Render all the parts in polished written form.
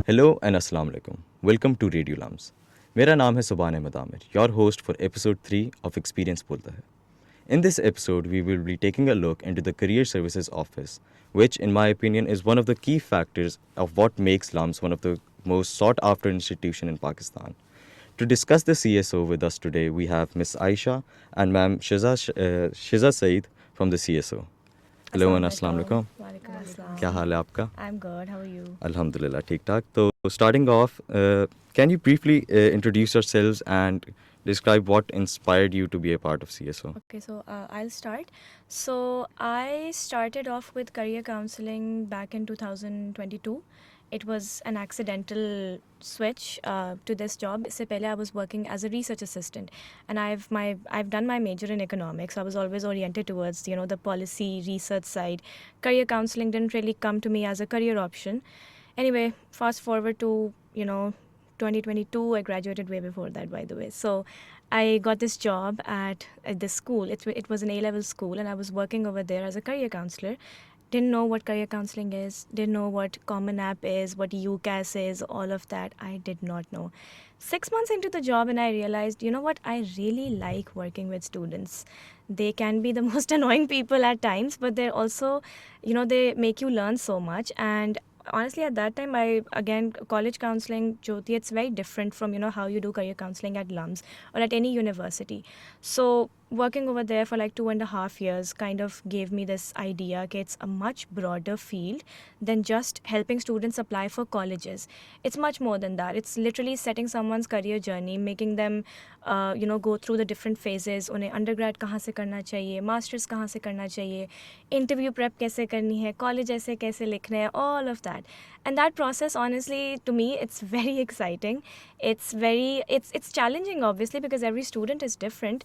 Hello and अस्सलाम वालेकुम welcome to radio lumps. मेरा नाम है Subhan Ahmed Aamir, your host for episode 3 of experience बोलता है। In this episode, we will be taking a look into the Career Services Office, which, in my opinion, is one of the key factors of what makes LUMS one of the most sought after institution in Pakistan. To discuss the CSO with us today, we have Miss Aisha and Ma'am Shiza Saeed from the CSO. Hello and अस्सलाम वालेकुम। वालेकुम क्या अस्सलाम। हाल है आपका? I am good, how are you? अल्हम्दुलिल्लाह ठीक ठाक। तो starting off, can you briefly introduce yourselves and describe what inspired you to be a part of CSO? Okay, so I'll start. So I started off with career counseling back in 2022. It was an accidental switch to this job. इससे पहले I was working as a research assistant, and I've done my major in economics. I was always oriented towards the policy research side. Career counseling didn't really come to me as a career option. Anyway, fast forward to 2022. I graduated way before that, by the way. So I got this job at this school. It was an A-level school, and I was working over there as a career counselor. Didn't know what career counseling is, didn't know what Common App is, what UCAS is, all of that. I did not know. 6 months into the job, and I realized, you know what, I really like working with students. They can be the most annoying people at times, but they're also, they make you learn so much. And honestly, at that time, again, college counseling, Jyoti, it's very different from how you do career counseling at LUMS or at any university. So working over there for like 2.5 years kind of gave me this idea that it's a much broader field than just helping students apply for colleges. It's much more than that. It's literally setting someone's career journey, making them go through the different phases. उन्हें undergrad कहाँ से करना चाहिए, masters कहाँ से करना चाहिए, interview prep कैसे करनी है, college ऐसे कैसे लिखने हैं, all of that. And that process, honestly, to me, it's very exciting. It's challenging, obviously, because every student is different.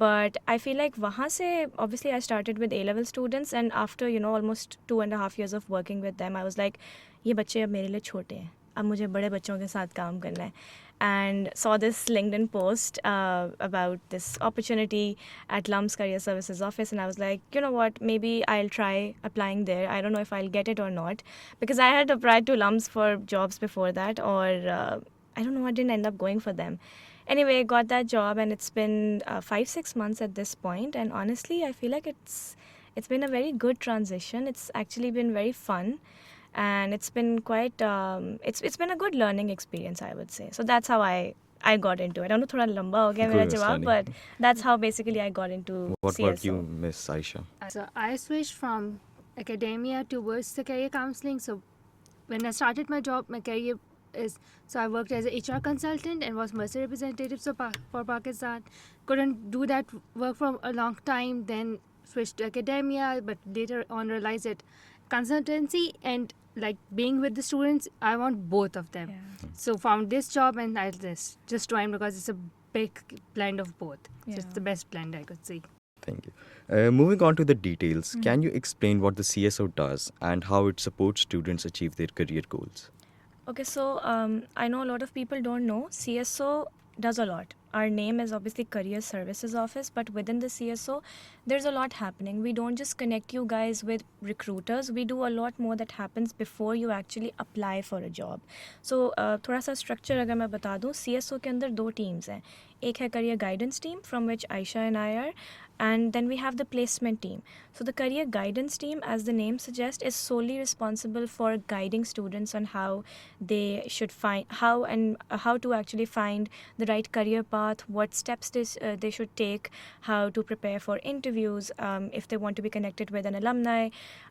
But I feel like वहाँ से, obviously, I started with A-level students, and after almost 2.5 years of working with them, I was like, ये बच्चे अब मेरे लिए छोटे हैं, अब मुझे बड़े बच्चों के साथ काम करना है. And saw this LinkedIn post about this opportunity at LUMS Career Services Office, and I was like, you know what, maybe I'll try applying there. I don't know if I'll get it or not, because I had applied to LUMS for jobs before that, or I don't know, I didn't end up going for them. Anyway, got that job, and it's been 5-6 months at this point, and honestly, I feel like it's been a very good transition. It's actually been very fun, and it's been quite it's been a good learning experience, I would say. So that's how I got into it. I know thoda lamba ho gaya कोई mera मसला jawab, नहीं। but that's how basically I got into What about you, CSO. Miss Aisha? So I switched from academia towards the career counseling. So when I started my job, my career is, so I worked as a HR consultant and was Mercer representative for Pakistan. Couldn't do that work for a long time. Then switched to academia, but later on realized that consultancy and like being with the students, I want both of them. Yeah. So found this job and I just joined because it's a big blend of both. So Yeah. it's the best blend I could see. Thank you. Moving on to the details, can you explain what the CSO does and how it supports students achieve their career goals? Okay, so I know a lot of people don't know. CSO does a lot. Our name is obviously Career Services Office, but within the CSO, there's a lot happening. We don't just connect you guys with recruiters. We do a lot more that happens before you actually apply for a job. So थोड़ा सा structure अगर मैं बता दूँ, CSO के अंदर 2 teams हैं. एक है Career Guidance Team, from which Aisha and I are, and then we have the placement team. So the career guidance team, as the name suggests, is solely responsible for guiding students on how they should find how to actually find the right career path, what steps they should take, how to prepare for interviews, if they want to be connected with an alumni,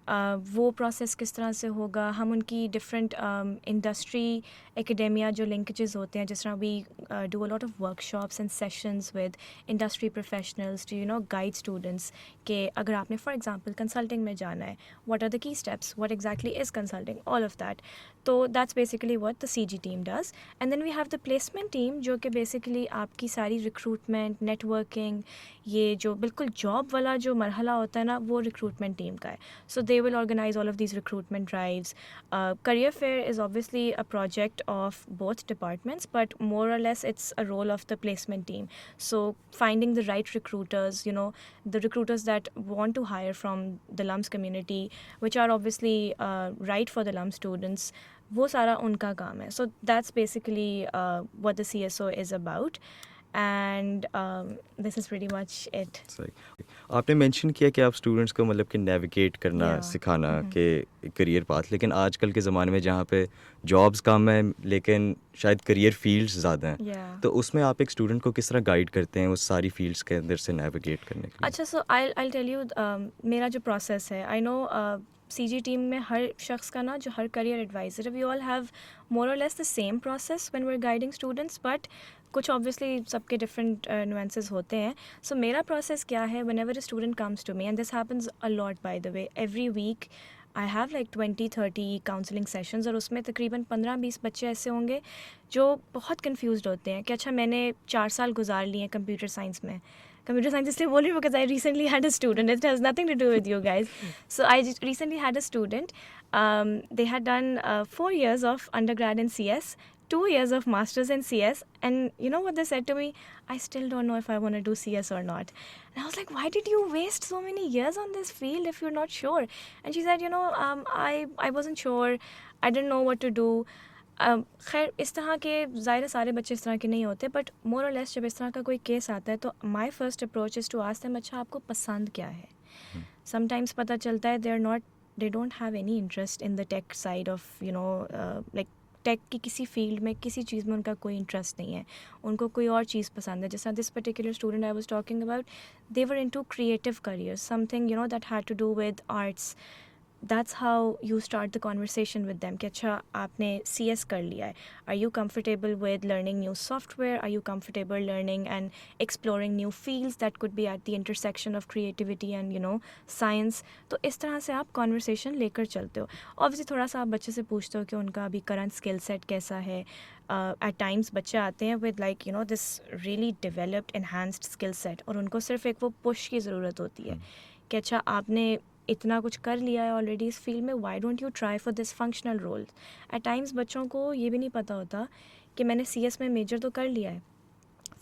वो process किस तरह से होगा, हम उनकी different industry academia जो linkages होते हैं, जिस तरह we do a lot of workshops and sessions with industry professionals to guide students कि अगर आपने for example consulting में जाना है, what are the key steps, what exactly is consulting, all of that. So that's basically what the CG team does. And then we have the placement team जो कि basically आपकी सारी recruitment, networking, ये जो बिल्कुल job वाला जो मरहला होता है ना, वो recruitment team का है. So they will organize all of these recruitment drives. Career fair is obviously a project of both departments, but more or less it's a role of the placement team. So finding the right recruiters, the recruiters that want to hire from the LUMS community, which are obviously right for the LUMS students, वो सारा उनका काम है. So that's basically what the CSO is about. And this is pretty much it. सही. आपने mention किया कि आप स्टूडेंट्स को मतलब कि नेविगेट करना Yeah. सिखाना कि करियर पाथ, लेकिन आजकल के ज़माने में जहाँ पे जॉब्स कम है लेकिन शायद करियर फील्ड्स ज़्यादा हैं, Yeah. तो उसमें आप एक स्टूडेंट को किस तरह गाइड करते हैं उस सारी फील्ड्स के अंदर से नेविगेट करने के लिए? अच्छा, सो I'll tell you मेरा जो प्रोसेस है. आई नो CG टीम में हर शख्स का ना, जो हर करियर एडवाइज़र है, वी ऑल हैव मोर और less the same process when we are guiding students, but कुछ ऑब्वियसली सबके डिफरेंट नुएंसेस होते हैं. सो मेरा प्रोसेस क्या है, whenever a student comes to me, and this happens a lot by the way, every week I have like 20-30 counselling sessions, और उसमें तकरीबन 15-20 बच्चे ऐसे होंगे जो बहुत कन्फ्यूज्ड होते हैं कि अच्छा मैंने 4 साल गुजार लिए हैं कंप्यूटर साइंस में. Computer science इसलिए बोल रही हूँ because I recently had a student. It has nothing to do with you guys. So I just recently had a student. They had done 4 years of undergrad in CS, 2 years of masters in CS, and you know what they said to me? I still don't know if I want to do CS or not. And I was like, why did you waste so many years on this field if you're not sure? And she said, I wasn't sure. I didn't know what to do. खैर इस तरह के ज़ाहिर सारे बच्चे इस तरह के नहीं होते, बट मोर और लेस जब इस तरह का कोई केस आता है तो my first approach is to ask them, अच्छा आपको पसंद क्या है. समटाइम्स पता चलता है they don't have any interest in the tech side of like tech की किसी फील्ड में, किसी चीज़ में उनका कोई इंटरेस्ट नहीं है, उनको कोई और चीज़ पसंद है. जैसा this particular student I was talking about, they were into creative career, something that had to do with arts. That's how you start the conversation with them कि अच्छा आपने CS कर लिया है, are you comfortable with learning new software, are you comfortable learning and exploring new fields that could be at the intersection of creativity and science. तो इस तरह से आप conversation लेकर चलते हो. Obviously थोड़ा सा आप बच्चे से पूछते हो कि उनका अभी current skill set कैसा है. At times बच्चे आते हैं with like this really developed enhanced skill set, और उनको सिर्फ एक वो push की ज़रूरत होती है कि अच्छा आपने इतना कुछ कर लिया है ऑलरेडी इस फील्ड में, why don't you try for this functional role. At times बच्चों को ये भी नहीं पता होता कि मैंने CS में मेजर तो कर लिया है,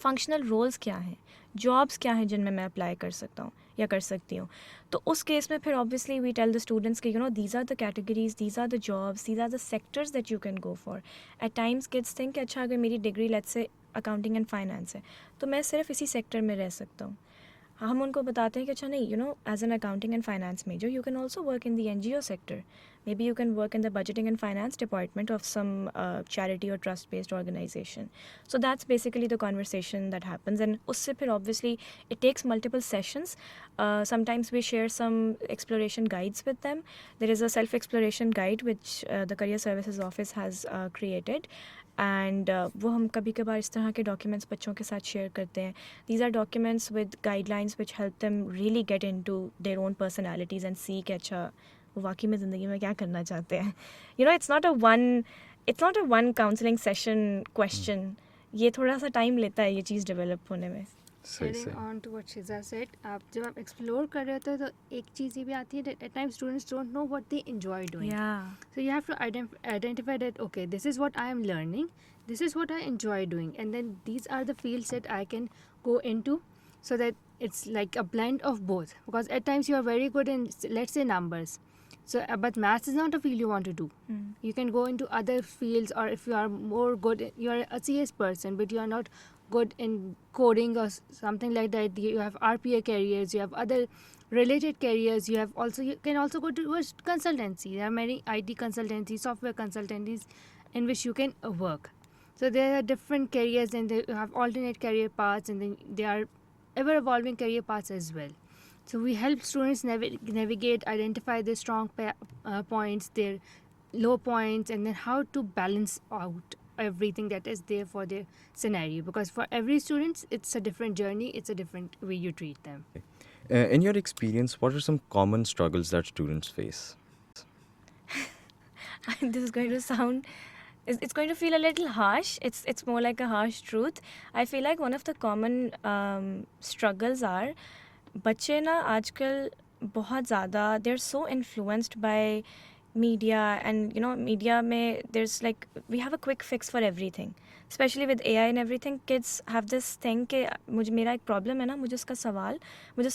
फंक्शनल रोल्स क्या हैं, जॉब्स क्या हैं जिनमें मैं अप्लाई कर सकता हूँ या कर सकती हूँ. तो उस केस में फिर obviously we tell the students कि these are the categories, these are the jobs, these are the sectors that you can go for. At times kids think अच्छा अगर मेरी degree let's say accounting and finance है तो मैं सिर्फ इसी sector में रह सकता हूँ. हम उनको बताते हैं कि अच्छा नहीं, as an accounting and finance major you can also work in the NGO sector, maybe you can work in the budgeting and finance department of some charity और trust based organisation. So that's basically the conversation that happens, and उससे फिर obviously it takes multiple sessions. Sometimes we share some exploration guides with them. There is a self exploration guide which the career services office has created, and वो हम कभी कभार इस तरह के documents बच्चों के साथ शेयर करते हैं. These are documents with guidelines which help them really get into their own personalities and see कि अच्छा वो वाकई में ज़िंदगी में क्या करना चाहते हैं. It's not a one counselling session question. ये थोड़ा सा टाइम लेता है ये चीज़ डेवलप होने में. Adding on to what Shiza said, जब आप एक्सप्लोर कर रहे होते हो तो एक चीज़ ये भी आती है that at times students don't know what they enjoy doing. Yeah. So you have to identify that, okay, this is what I am learning, this is what I enjoy doing, and then these are the fields that I can go into, so that it's like a blend of both. Because at times you are very good in, let's say, numbers. So, but maths is not a field you want to do. You can go into other fields, or if you are more good, you are a CS person, but you are not good in coding or something like that. You have RPA careers, you have other related careers, you can also go towards consultancy. There are many IT consultancies, software consultancies in which you can work. So there are different careers, and you have alternate career paths, and then there are ever evolving career paths as well. So we help students navigate, identify their strong points, their low points, and then how to balance out everything that is there for their scenario, because for every student it's a different journey, it's a different way you treat them. In your experience, what are some common struggles that students face? This is going to sound, it's going to feel a little harsh. It's more like a harsh truth. I feel like one of the common struggles are बच्चे ना आजकल बहुत ज़्यादा they're so influenced by media, and media mein there's like we have a quick fix for everything, especially with AI and everything. Kids have this thing कि मुझे मेरा एक problem है ना, मुझे उस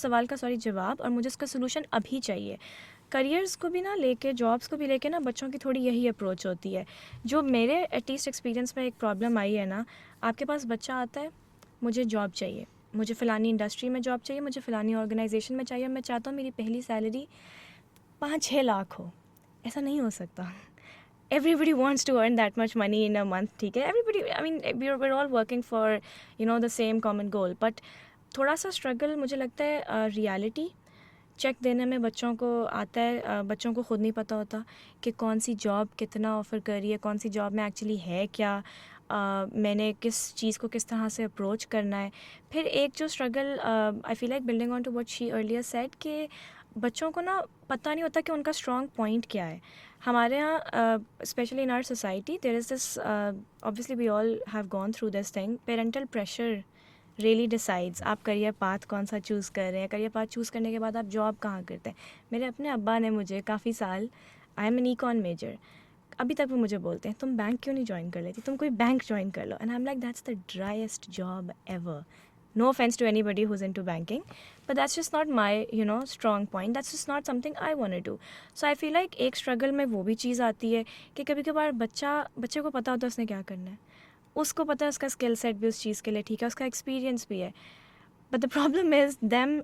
सवाल का जवाब और मुझे उसका सोल्यूशन अभी चाहिए. करियर्स को भी ना लेके, जॉब्स को भी लेके ना, बच्चों की थोड़ी यही अप्रोच होती है. जो मेरे एटलीस्ट एक्सपीरियंस में एक प्रॉब्लम आई है ना, आपके पास बच्चा आता है, मुझे जॉब चाहिए, मुझे फ़लानी इंडस्ट्री में जॉब चाहिए, मुझे फ़लानी ऑर्गेनाइजेशन में चाहिए, मैं चाहता हूँ मेरी पहली सैलरी 5-6 लाख हो. ऐसा नहीं हो सकता. Everybody wants to earn that much money in a month, ठीक है. Everybody, I mean, we're all working for the same common goal, but थोड़ा सा स्ट्रगल मुझे लगता है रियलिटी चेक देने में बच्चों को आता है. बच्चों को ख़ुद नहीं पता होता कि कौन सी जॉब कितना ऑफ़र कर रही है, कौन सी जॉब में एक्चुअली है क्या, मैंने किस चीज़ को किस तरह से अप्रोच करना है. फिर एक जो struggle, I feel like building on to what she earlier said, कि बच्चों को ना पता नहीं होता कि उनका स्ट्रॉन्ग पॉइंट क्या है. हमारे यहाँ specially in our society there is this, obviously we all have gone through this thing, parental pressure really decides आप करियर पाथ कौन सा चूज़ कर रहे हैं. करियर पाथ चूज़ करने के बाद आप जॉब कहाँ करते हैं. मेरे अपने अब्बा ने मुझे काफ़ी साल, I am an econ major, अभी तक वो मुझे बोलते हैं तुम बैंक क्यों नहीं ज्वाइन कर लेती, तुम कोई बैंक ज्वाइन कर लो. And I am like that's the driest job ever. No offense to anybody who's into banking, but that's just not my strong point. That's just not something I want to do. So I feel like एक struggle में वो भी चीज़ आती है कि कभी कभार बच्चे को पता होता है उसने क्या करना है, उसको पता है उसका स्किल सेट भी उस चीज़ के लिए ठीक है, उसका एक्सपीरियंस भी है. But the problem is them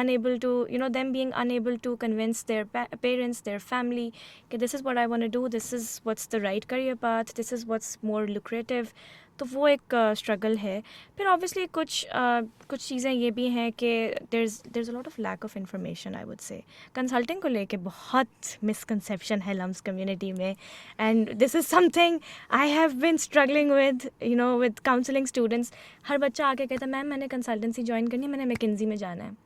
unable to, them being unable to convince their parents, their family, कि this is what I want to do, this is what's the right career path, this is what's more lucrative. तो वो एक struggle है. फिर obviously कुछ चीज़ें ये भी हैं कि there's a lot of lack of information, I would say. Consulting को लेके बहुत मिसकंसेप्शन है लम्स कम्युनिटी में, and this is something I have been struggling with counselling students. हर बच्चा आके कहता है मैम मैंने कंसल्टेंसी ज्वाइन करनी है, मैंने मैकेंजी में जाना है.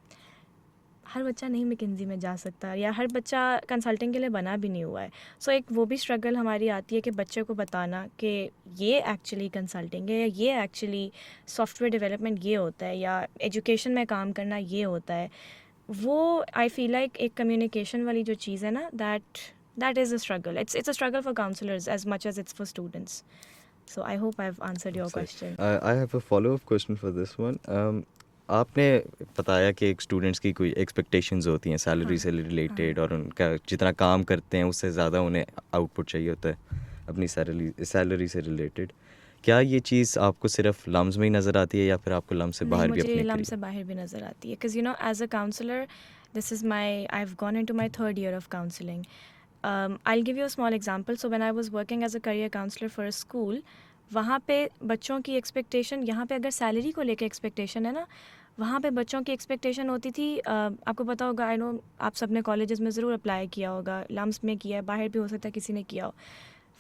हर बच्चा नहीं मैकेंजी में जा सकता, या हर बच्चा कंसल्टिंग के लिए बना भी नहीं हुआ है. सो एक वो भी स्ट्रगल हमारी आती है कि बच्चे को बताना कि ये एक्चुअली कंसल्टिंग है, या ये एक्चुअली सॉफ्टवेयर डेवलपमेंट ये होता है, या एजुकेशन में काम करना ये होता है. वो आई फील लाइक एक कम्युनिकेशन वाली जो चीज़ है ना, that is a struggle. It's a struggle for counsellors as much as it's for students. So I hope I've answered your question. I have a follow-up question for this one. आपने बताया कि एक students की कोई expectations होती हैं salary से related, और उनका जितना काम करते हैं उससे ज़्यादा उन्हें आउटपुट चाहिए होता है अपनी सैलरी से रिलेटेड. क्या ये चीज़ आपको सिर्फ लम्स में ही नज़र आती है, या फिर आपको लम्स से बाहर भी मुझे अपनी लम्स से बाहर भी नज़र आती है. Because as a counsellor, this is I have gone into my 3rd year of counseling. I'll give you a small example. So when I was working as a career counselor for a school, वहाँ पे बच्चों की expectation, यहाँ पे अगर salary को लेके expectation है ना, वहाँ पे बच्चों की एक्सपेक्टेशन होती थी, आपको पता होगा, आई नो आप सब ने कॉलेजेस में ज़रूर अप्लाई किया होगा, लम्स में किया है, बाहर भी हो सकता है किसी ने किया हो.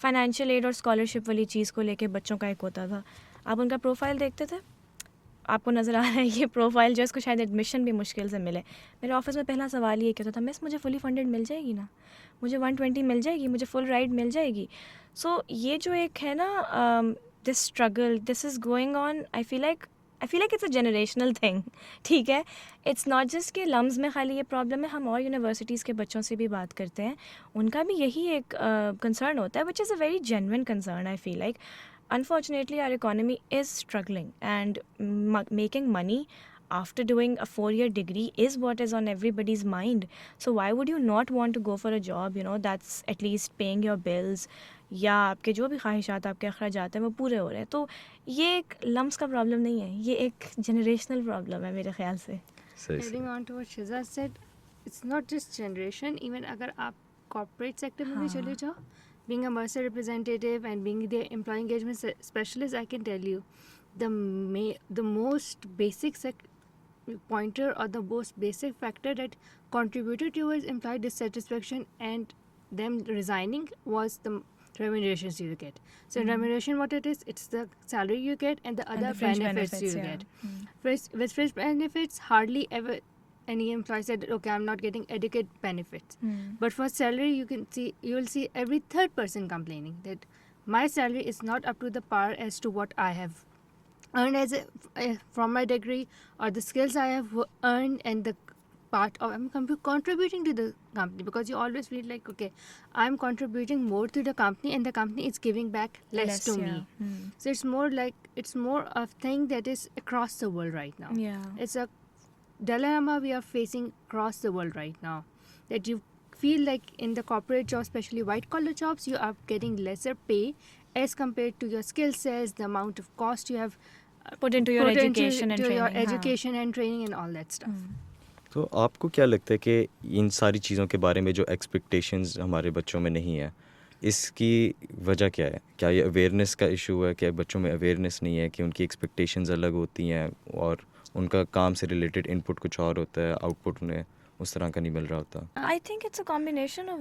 फाइनेंशियल एड और स्कॉलरशिप वाली चीज़ को लेके बच्चों का एक होता था. आप उनका प्रोफाइल देखते थे, आपको नज़र आ रहा है ये प्रोफाइल जो इसको शायद एडमिशन भी मुश्किल से मिले. मेरे ऑफिस में पहला सवाल ये कहता था, मिस मुझे फुली फंडेड मिल जाएगी ना, मुझे 120 मिल जाएगी, मुझे फुल राइड मिल जाएगी. सो ये जो एक है ना, this struggle, this is going on. I feel like it's a generational thing. ठीक है, इट्स नॉट जस्ट कि लम्स में खाली ये प्रॉब्लम है. हम और यूनिवर्सिटीज़ के बच्चों से भी बात करते हैं, उनका भी यही एक कंसर्न होता है, which is a very genuine concern. I feel like unfortunately our economy is struggling, and making money after doing a 4-year degree is what is on everybody's mind. So why would you not want to go for a job that's at least paying your bills, या आपके जो भी ख्वाहिशात, आपके अखराजात हैं वो पूरे हो रहे हैं. तो ये एक लम्स का प्रॉब्लम नहीं है, ये एक जनरेशनल प्रॉब्लम है मेरे ख्याल से. Adding on to what Shiza said, it's not just generation. Even अगर आप corporate sector में भी चले जाओ, being a Mercer representative and being the employee engagement specialist, I can tell you the most basic pointer, or the most basic factor that contributed towards employee dissatisfaction and them resigning was the remunerations you get. So remuneration, what it is, it's the salary you get and the other benefits you get. With fringe benefits, hardly ever any employee said, okay, I'm not getting adequate benefits. But for salary, you will see every third person complaining that my salary is not up to the par as to what I have earned from my degree, or the skills I have earned, and the contributing to the company, because you always feel like, okay, I'm contributing more to the company and the company is giving back less to me. So it's more of thing that is across the world right now. Yeah. It's a dilemma we are facing across the world right now, that you feel like in the corporate jobs, especially white collar jobs, you are getting lesser pay as compared to your skill sets, the amount of cost you have Put into your put education and into your training. हाँ. education and training and all that stuff. तो आपको क्या लगता है कि इन सारी चीज़ों के बारे में जो एक्सपेक्टेशंस हमारे बच्चों में नहीं है, इसकी वजह क्या है? क्या ये अवेयरनेस का इशू है? क्या बच्चों में अवेयरनेस नहीं है कि उनकी एक्सपेक्टेशंस अलग होती हैं और उनका काम से रिलेटेड इनपुट कुछ और होता है, आउटपुट उन्हें उस तरह का नहीं मिल रहा होता? I think it's a combination of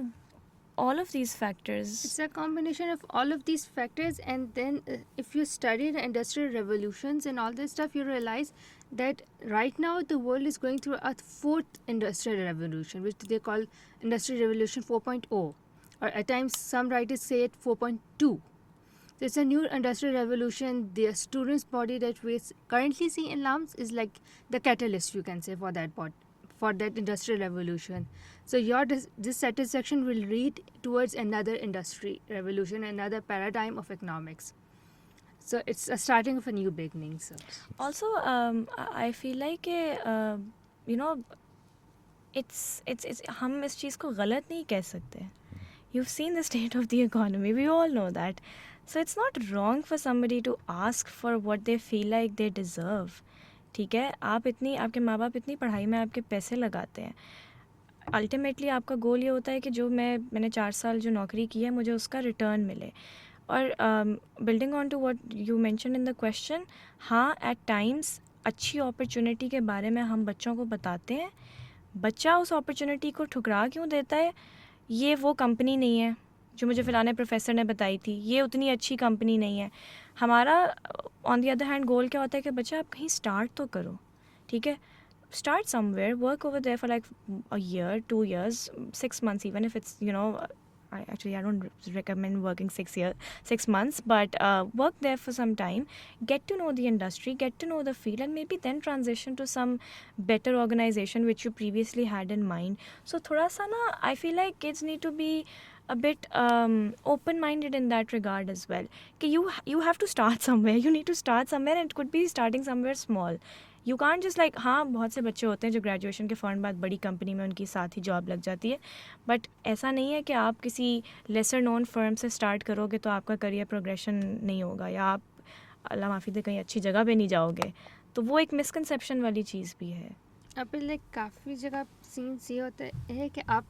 all of these factors. It's a combination of all of these factors, and then if you study the industrial revolutions and all this stuff, you realize that right now the world is going through a fourth industrial revolution, which they call Industrial Revolution 4.0, or at times some writers say it 4.2. So it's a new industrial revolution. The students' body that we currently see in LAMS is like the catalyst, you can say, for that industrial revolution. So your dissatisfaction will lead towards another industry revolution, another paradigm of economics. So it's a starting of a new beginning. So Also, I feel like you know, it's हम इस चीज़ को गलत नहीं कह सकते. You've seen the state of the economy. We all know that. So it's not wrong for somebody to ask for what they feel like they deserve. ठीक है, आपके माँ बाप इतनी पढ़ाई में आपके पैसे लगाते हैं. अल्टीमेटली आपका गोल ये होता है कि जो मैंने 4 साल जो नौकरी की है मुझे उसका रिटर्न मिले. और building on to what you mention in the question, हाँ, एट टाइम्स अच्छी अपॉर्चुनिटी के बारे में हम बच्चों को बताते हैं. बच्चा उस अपॉर्चुनिटी को ठुकरा क्यों देता है? ये वो कंपनी नहीं है जो मुझे फ़लाने प्रोफेसर ने बताई थी, ये उतनी अच्छी कंपनी नहीं है. हमारा ऑन द अदर हैंड गोल क्या होता है कि बच्चा आप कहीं स्टार्ट तो करो. ठीक है, start somewhere, work over there for like a year, 2 years, 6 months, even if it's, you know, I don't recommend working 6 months, but work there for some time, get to know the industry, get to know the field, and maybe then transition to some better organization which you previously had in mind. So thoda sa na, I feel like kids need to be a bit open-minded in that regard as well. कि you have to start somewhere. You need to start somewhere, and it could be starting somewhere small. You can't just like, हाँ, बहुत से बच्चे होते हैं जो graduation के फ़ौरन बाद बड़ी कंपनी में उनकी साथ ही जॉब लग जाती है. बट ऐसा नहीं है कि आप किसी लेसर नोन फर्म से स्टार्ट करोगे तो आपका करियर प्रोग्रेशन नहीं होगा, या आप अल्लाह माफ़ी दे कहीं अच्छी जगह पे नहीं जाओगे. तो वो एक मिसकंसेप्शन वाली चीज़ भी है. अब लाइक काफ़ी जगह सीन्स ये होता है कि आप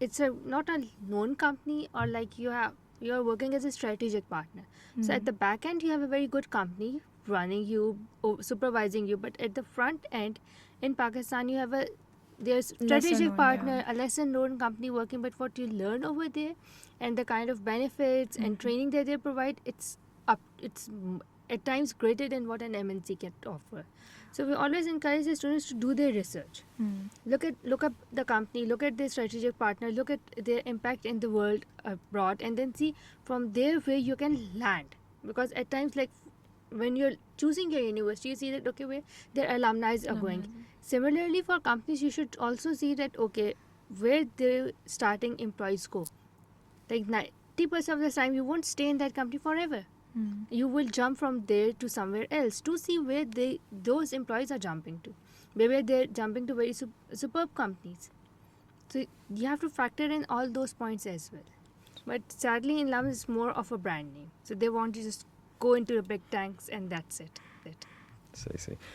it's not a known company, or like you're working as a strategic partner. So at the back end you have a very good company running you, supervising you, but at the front end in Pakistan you have there's strategic known, partner, yeah. a lesser known company working, but what you learn over there and the kind of benefits and training that they provide, it's at times greater than what an MNC can offer. So we always encourage the students to do their research. Look up the company, look at their strategic partner, look at their impact in the world abroad, and then see from there where you can land. Because at times, like when you're choosing your university, you see that okay, where their alumni are going. Similarly, for companies, you should also see that okay, where their starting employees go. Like 90% of the time, you won't stay in that company forever. You will jump from there to somewhere else to see where those employees are jumping to. Maybe they're jumping to very superb companies. So you have to factor in all those points as well. But sadly, in LAMS, it's more of a brand name. So they want to just go into the big tanks and that's it.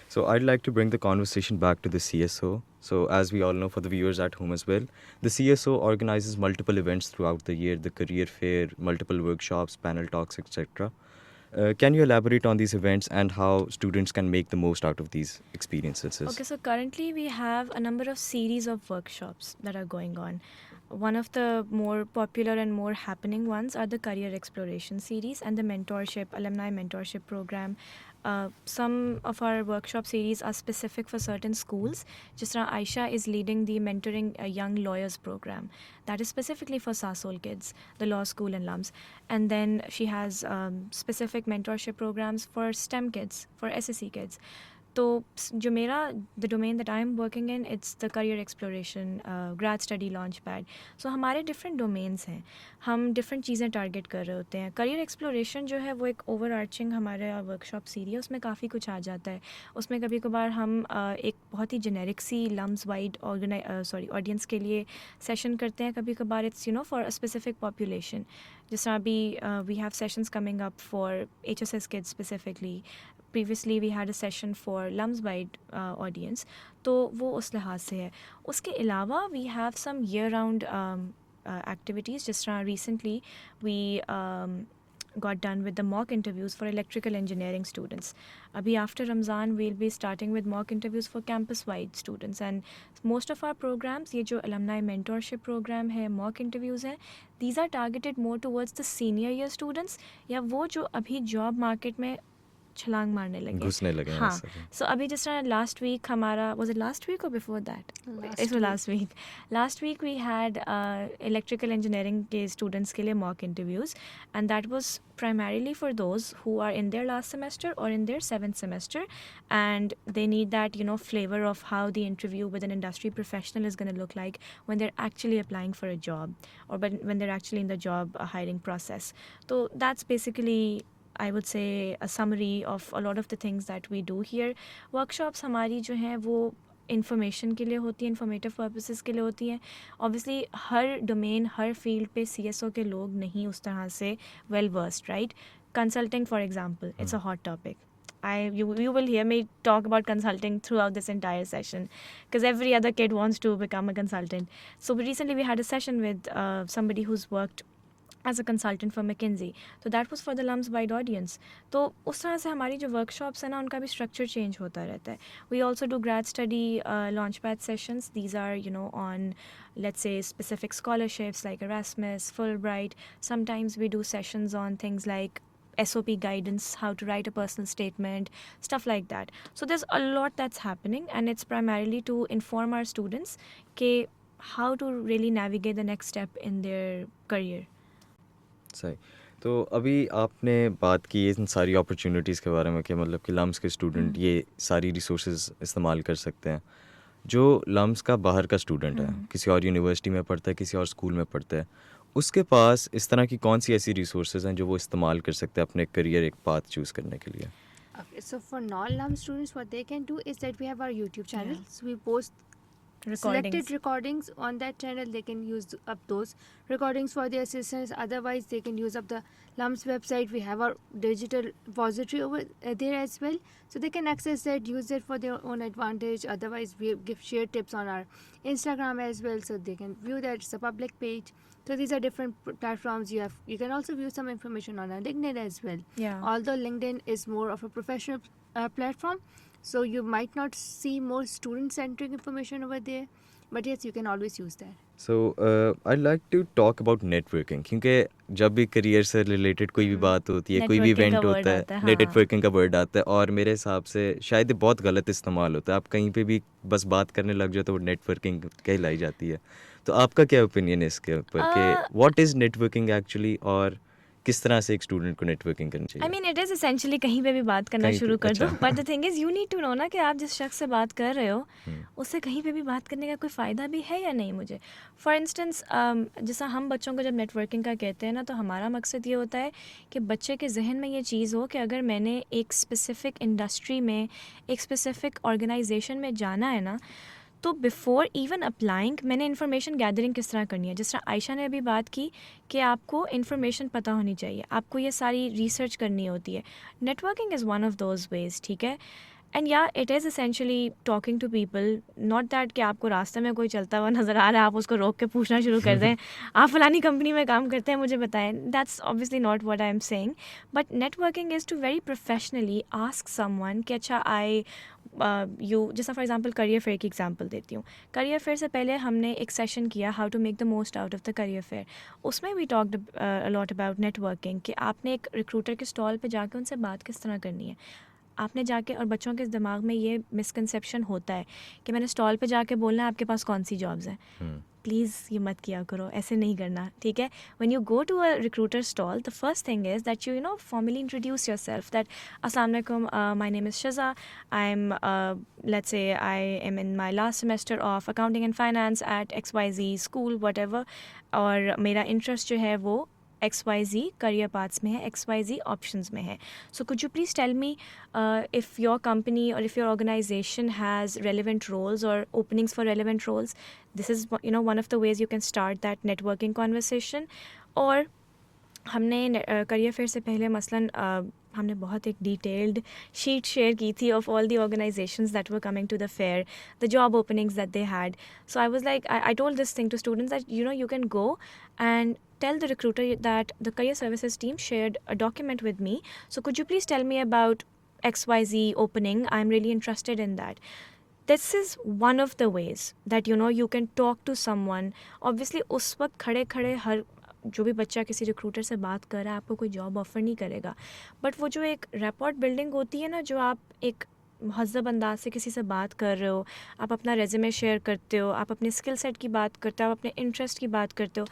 So I'd like to bring the conversation back to the CSO. So as we all know, for the viewers at home as well, the CSO organizes multiple events throughout the year, the career fair, multiple workshops, panel talks, etc. Can you elaborate on these events and how students can make the most out of these experiences? Okay, so currently we have a number of series of workshops that are going on. One of the more popular and more happening ones are the career exploration series and the mentorship, alumni mentorship program. Some of our workshop series are specific for certain schools. Just now, Aisha is leading the Mentoring Young Lawyers program. That is specifically for Sasol kids, the law school in LUMS. And then she has specific mentorship programs for STEM kids, for SSE kids. तो जो मेरा the domain that I am working in, it's the career exploration grad study launch pad. So हमारे different domains हैं, हम different चीज़ें target कर रहे होते हैं. करियर एक्सप्लोरेशन जो है वो एक ओवर आर्चिंग हमारे वर्कशॉप सीरीज है, उसमें काफ़ी कुछ आ जाता है. उसमें कभी कभार हम एक बहुत ही जेनेरिक सी लम्स वाइड ऑडियंस के लिए सेशन करते हैं. कभी कभार it's for a specific population. जिस तरह अभी we have sessions coming up for HSS kids specifically. Previously we had a session for LUMS wide audience. तो वो उस लिहाज से है. उसके अलावा we have some year round activities. जिस तरह recently we got done with the mock interviews for electrical engineering students. Abhi after Ramzan we'll be starting with mock interviews for campus wide students, and most of our programs, ये जो alumni mentorship program है, mock interviews हैं, these are targeted more towards the senior year students या वो जो अभी job market में छलांग मारने लगे, घुसने लगे हैं हाँ. ऐसा कि। सो अभी जिस तरह लास्ट वीक हमारा, वाज इट लास्ट वीक और before that? Last week we had electrical engineering के स्टूडेंट्स के लिए mock interviews, and that was primarily for those who are in their last semester or in their 7th semester, and they need that flavor of how the interview with an industry professional is going to look like when they're actually applying for a job, or when they're actually in the job hiring process. So that's basically, I would say, a summary of a lot of the things that we do here. Workshops हमारी जो हैं वो information के लिए होती है, informative purposes के लिए होती हैं. ऑब्वियसली हर डोमेन, हर फील्ड पे CSO के लोग नहीं उस तरह से well versed, right? Consulting for example, it's a hot topic. You will hear me talk about consulting throughout this entire session, because every other kid wants to become a consultant. So recently we had a session with somebody who's worked as a consultant for McKinsey. So that was for the LUMS wide audience. तो उस तरह से हमारी जो workshops हैं ना, उनका भी structure change होता रहता है. We also do grad study launchpad sessions. These are on, let's say, specific scholarships like Erasmus, Fulbright. Sometimes we do sessions on things like SOP guidance, how to write a personal statement, stuff like that. So there's a lot that's happening, and it's primarily to inform our students के how to really navigate the next step in their career. सही. तो अभी आपने बात की इन सारी opportunities के बारे में कि मतलब कि लम्स के स्टूडेंट ये सारी रिसोर्सेज इस्तेमाल कर सकते हैं. जो लम्स का बाहर का स्टूडेंट है, किसी और यूनिवर्सिटी में पढ़ता है, किसी और स्कूल में पढ़ता है, उसके पास इस तरह की कौन सी ऐसी रिसोर्सेज हैं जो वो इस्तेमाल कर सकते हैं अपने करियर एक पाथ चूज़ करने के लिए? Okay, so for non-LUM students, what they can do is that we have our YouTube channel. Yeah. So we post selected recordings on that channel. They can use up those recordings for their assistance. Otherwise, they can use up the LUMS website. We have our digital repository over there as well. So they can access that, use it for their own advantage. Otherwise, we share tips on our Instagram as well. So they can view that. It's a public page. So these are different platforms. You can also view some information on our LinkedIn as well. Yeah. Although LinkedIn is more of a professional platform, so you might not see more student-centric information over there, but yes, you can always use that. So I'd like to talk about networking, क्योंकि जब भी career से related कोई भी बात होती है, कोई भी Networking इवेंट का word होता आता है, है, हाँ. नेटवर्किंग का वर्ड आता है, और मेरे हिसाब से शायद ये बहुत गलत इस्तेमाल होता है. आप कहीं पे भी बस बात करने लग जाओ तो वो नेटवर्किंग कहलाई जाती है. तो आपका क्या ओपिनियन है इसके ऊपर कि व्हाट इज़ नेटवर्किंग एक्चुअली, और किस तरह से एक स्टूडेंट को नेटवर्किंग करनी चाहिए? I mean, it is essentially कहीं पे भी बात करना कहीं पे, शुरू कर दो. अच्छा. But the thing is, you need to know ना कि आप जिस शख्स से बात कर रहे हो उससे कहीं पे भी बात करने का कोई फ़ायदा भी है या नहीं मुझे. फॉर इंस्टेंस, जैसा हम बच्चों को जब नेटवर्किंग का कहते हैं ना, तो हमारा मकसद ये होता है कि बच्चे के जहन में ये चीज़ हो कि अगर मैंने एक स्पेसिफ़िक इंडस्ट्री में, एक स्पेसिफ़िक ऑर्गेनाइजेशन में जाना है ना, तो बिफ़ोर इवन अप्लाइंग मैंने इन्फॉर्मेशन गैदरिंग किस तरह करनी है. जिस तरह आयशा ने अभी बात की कि आपको इन्फॉर्मेशन पता होनी चाहिए, आपको ये सारी रिसर्च करनी होती है. Networking is one of those ways, ठीक है. एंड या it is essentially talking to people, not that कि आपको रास्ते में कोई चलता हुआ नज़र आ रहा है, आप उसको रोक के पूछना शुरू कर दें आप फलानी कंपनी में काम करते हैं, मुझे बताएं. That's obviously not what I am saying. But networking is to very professionally ask someone कि अच्छा जैसा फॉर एग्जांपल करियर फेयर की एग्जांपल देती हूँ. करियर फेयर से पहले हमने एक सेशन किया, how to make the most out of the career fair. उसमें we talked a lot about networking कि आपने एक रिक्रूटर के स्टॉल पे जाकर उनसे बात किस तरह करनी है. आपने जाके, और बच्चों के दिमाग में ये मिसकंसेप्शन होता है कि मैंने स्टॉल पे जाके बोलना है आपके पास कौन सी जॉब्स हैं. प्लीज़ ये मत किया करो, ऐसे नहीं करना, ठीक है. When you go to a recruiter stall, the first thing is that you know formally introduce yourself, that अस्सलाम वालेकुम, my name is Shaza, I am let's say I am in my last semester of accounting and finance at XYZ school whatever, और मेरा interest जो है वो XYZ career paths में है, XYZ options में है. So could you please tell me if your company or if your organization has relevant roles or openings for relevant roles? This is one of the ways you can start that networking conversation. और हमने career fair से पहले मसलन हमने बहुत एक detailed sheet share की थी of all the organisations that were coming to the fair, the job openings that they had. So I was like, I told this thing to students that you can go and tell the recruiter that the career services team shared a document with me, so could you please tell me about XYZ opening, I'm really interested in that. This is one of the ways that you can talk to someone. Obviously उस वक्त खड़े खड़े हर जो भी बच्चा किसी recruiter से बात कर रहा है आपको कोई जॉब ऑफ़र नहीं करेगा, बट वो जो एक रैपॉर्ट बिल्डिंग होती है ना, जो आप एक महज़ब अंदाज से किसी से बात कर रहे हो, आप अपना रेज़्यूमे शेयर करते हो, आप अपने स्किल सेट की बात करते हो, आप अपने इंटरेस्ट की बात करते हो,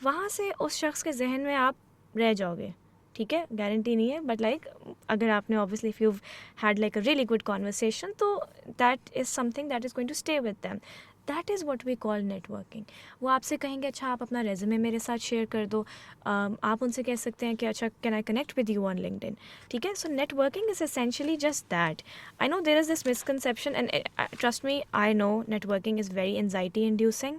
वहाँ से उस शख्स के जहन में आप रह जाओगे. ठीक है, गारंटी नहीं है, बट लाइक अगर आपने obviously if you had like a really good conversation, तो that is something that is going to stay with them. That is what we call networking. वो आपसे कहेंगे अच्छा आप अपना रेज़्यूमे मेरे साथ शेयर कर दो, आप उनसे कह सकते हैं कि अच्छा can I connect with you on LinkedIn. ठीक है, so networking is essentially just that. I know there is this misconception and trust me, I know networking is very anxiety inducing,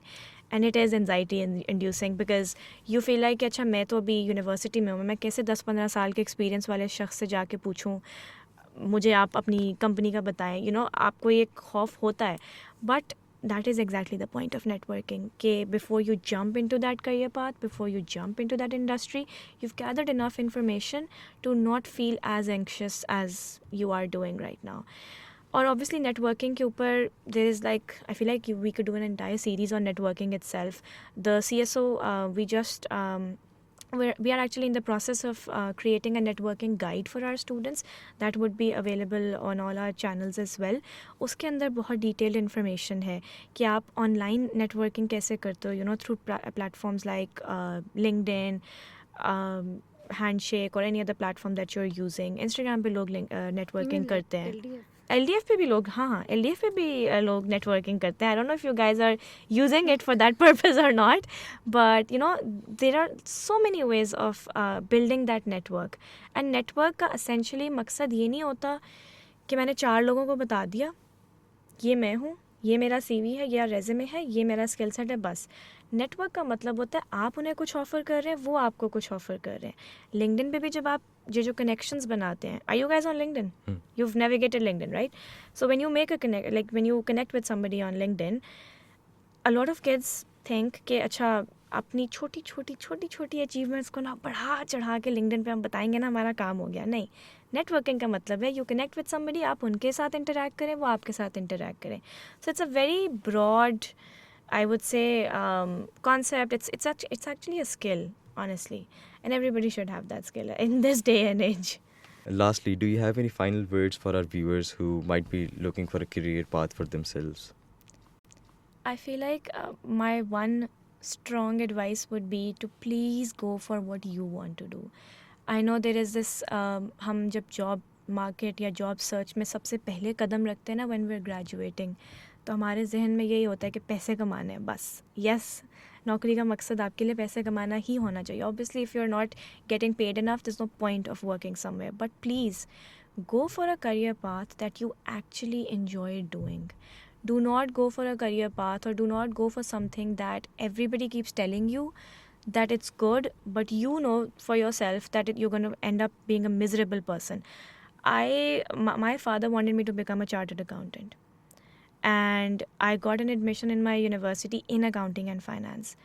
and it is anxiety inducing because you feel like कि अच्छा मैं तो अभी university में हूँ, मैं कैसे 10-15 साल के एक्सपीरियंस वाले शख्स से जाके पूछूँ मुझे आप अपनी कंपनी का बताएं. आपको ये खौफ होता है, but that is exactly the point of networking. Before you jump into that career path, before you jump into that industry, you've gathered enough information to not feel as anxious as you are doing right now. Or obviously networking ke upar there is like, I feel like we could do an entire series on networking itself. The CSO we are actually in the process of creating a networking guide for our students that would be available on all our channels as well. उसके अंदर बहुत detailed information है कि आप online networking कैसे करते हो, through platforms like LinkedIn, Handshake or any other platform that you're using. Instagram पे लोग networking करते हैं. LDF पे भी लोग, हाँ LDF पे भी लोग नेटवर्किंग करते हैं. I don't know if you guys are using it for that purpose or not, but there are so many ways of building that network. And network का essentially मकसद ये नहीं होता कि मैंने 4 लोगों को बता दिया ये मैं हूँ, ये मेरा CV है, ये रेज़्यूमे है, ये मेरा स्किल सेट है, बस. नेटवर्क का मतलब होता है आप उन्हें कुछ ऑफ़र कर रहे हैं, वो आपको कुछ ऑफ़र कर रहे हैं. लिंक्डइन पे भी जब आप जो कनेक्शंस बनाते हैं, are you guys on LinkedIn? you've navigated LinkedIn, right? So when you make a connect, like when you connect with somebody on LinkedIn, a lot of kids think कि अच्छा अपनी छोटी छोटी अचीवमेंट्स को ना बढ़ा चढ़ा के लिंक्डइन पे हम बताएंगे ना हमारा काम हो गया. नहीं, नेटवर्किंग का मतलब है यू कनेक्ट विद समबडी, आप उनके साथ इंटरैक्ट करें, वो आपके साथ इंटरैक्ट करें. So it's a very broad, I would say, concept. It's actually a skill, honestly, and everybody should have that skill in this day and age. Lastly, do you have any final words for our viewers who might be looking for a career path for themselves? I feel like my one strong advice would be to please go for what you want to do. I know there is this हम जब job market या job search में सबसे पहले कदम रखते हैं ना when we're graduating, तो हमारे जहन में यही होता है कि पैसे कमाने हैं बस. यस, नौकरी का मकसद आपके लिए पैसे कमाना ही होना चाहिए. Obviously if you are not getting paid enough, there is no point of working somewhere, but please go for a career path that you actually enjoy doing. Do not go for a career path or do not go for something that everybody keeps telling you that it's good, but you know for yourself that you're going to end up being a miserable person. My father wanted me to become a chartered accountant, and I got an admission in my university in accounting and finance.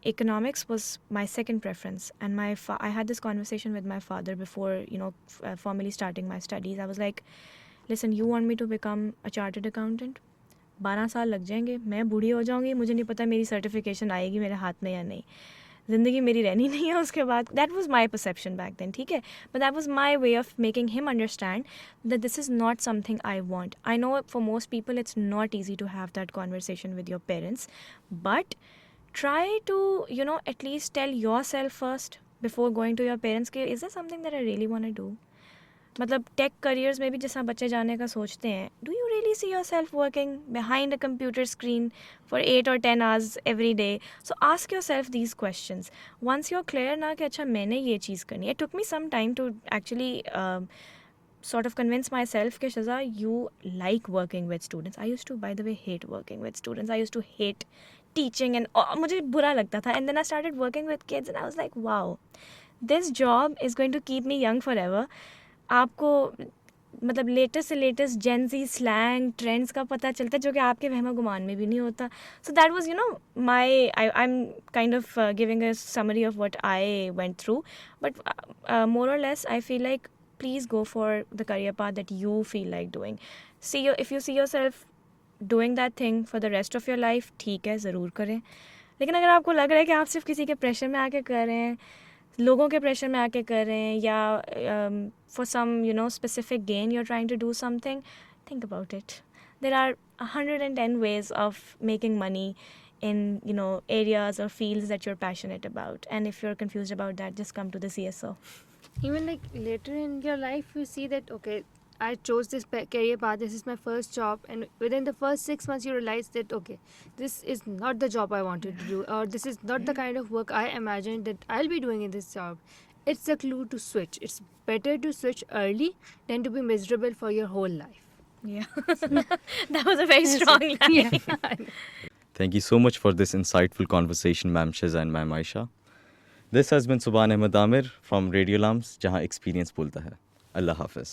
Economics was my second preference, and I had this conversation with my father before formally starting my studies. I was like, listen, you want me to become a chartered accountant? 12 साल लग जाएंगे, मैं बूढ़ी हो जाऊंगी, मुझे नहीं पता मेरी सर्टिफिकेशन आएगी मेरे हाथ में या नहीं. ज़िंदगी मेरी रहनी नहीं है उसके बाद. That was my perception back then, ठीक है. But that was my way of making him understand that this is not something I want. I know for most people it's not easy to have that conversation with your parents, but try to, you know, at least tell yourself first before going to your parents कि is that something that I really want to do. मतलब tech careers में भी जैसा बच्चे जाने का सोचते हैं, do you really see your self working behind a computer screen for 8 or 10 hours every day. So ask your self these questions once you are clear ना कि अच्छा मैंने ये चीज़ करनी है. It took me some time to actually sort of convince myself कि Shaza, you like working with students. I used to, by the way, hate working with students. I used to hate teaching and मुझे बुरा लगता था. And then I started working with kids and I was like, wow, this job is going to keep me young forever. आपको मतलब latest से latest जेन ज़ी slang trends का पता चलता है जो कि आपके वहम गुमान में भी नहीं होता. So that was, you know, I am kind of giving a summary of what I went through. But more और less I feel like please go for the career path that you feel like doing. If you see yourself doing that thing for the rest of your life, ठीक है, ज़रूर करें. लेकिन अगर आपको लग रहा है कि आप सिर्फ किसी के प्रेशर में आके कर रहे हैं, लोगों के प्रेशर में आके कर रहे हैं, या for some, you know, specific gain you're trying to do something, think about it. There are 110 ways of making money in, you know, areas or fields that you're passionate about. And if you're confused about that, just come to the CSO. Even like later in your life, you see that, okay, I chose this career path, this is my first job, and within the first 6 months you realize that, okay, this is not the job I wanted to do, or this is not the kind of work I imagined that I'll be doing in this job. It's a clue to switch. It's better to switch early than to be miserable for your whole life. Yeah. That was a very strong line. Yeah. Thank you so much for this insightful conversation, Ma'am Shiza and Ma'am Aisha. This has been Subhan Ahmed Amir from Radio Lams, जहाँ experience बोलता है. Allah Hafiz.